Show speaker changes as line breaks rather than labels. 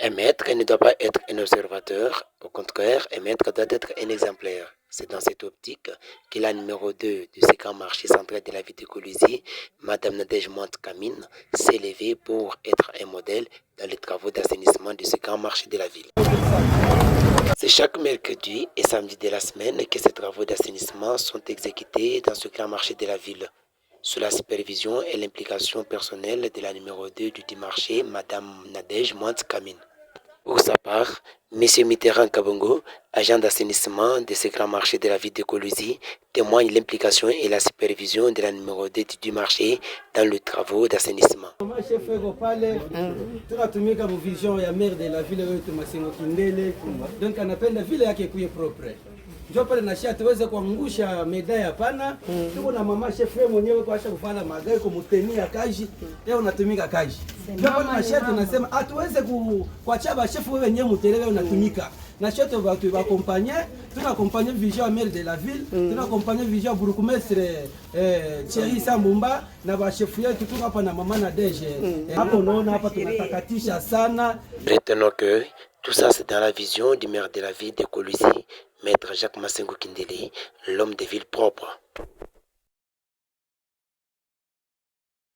Un maître ne doit pas être un observateur, au contraire, un maître doit être un exemplaire. C'est dans cette optique que la numéro 2 du second marché central de la ville de Coluzi, Madame Nadège Mante-Kamine, s'est levée pour être un modèle dans les travaux d'assainissement du second marché de la ville. C'est chaque mercredi et samedi de la semaine que ces travaux d'assainissement sont exécutés dans ce grand marché de la ville, sous la supervision et l'implication personnelle de la numéro 2 du marché, Madame Nadège Mante-Kamine. Pour sa part, M. Mitterrand Kabongo, agent d'assainissement de ce grand marché de la ville de Coluzi, témoigne l'implication et la supervision de la numéro 2 du marché dans les travaux d'assainissement.
Tunatumika vision ya maire de la ville yetu Masengo Kindele, donc anapenda vile yake kuye propre. Njoo pale na shati tuweze kuangusha medaya hapana. Tuko na mama chef mwenyewe kwa asha kufanya magari kumtenia kazi, leo unatumika kazi. Njoo pale na shati tunasema hatuweze kuacha ba chef wewe wenyewe mtelewe unatumika. Na shati watu wa accompagner, tunaaccompagner vision ya maire de la ville, tunaaccompagner vision bourgmestre Thierry Sambumba na ba chef yetu tuko hapa na mama Nadège. Hapo unaona hapa tunatakatisha sana.
Retenons que tout ça c'est dans la vision du maire de la ville de Coluzi, Maître Jacques Masengo Kindele, l'homme des villes propres.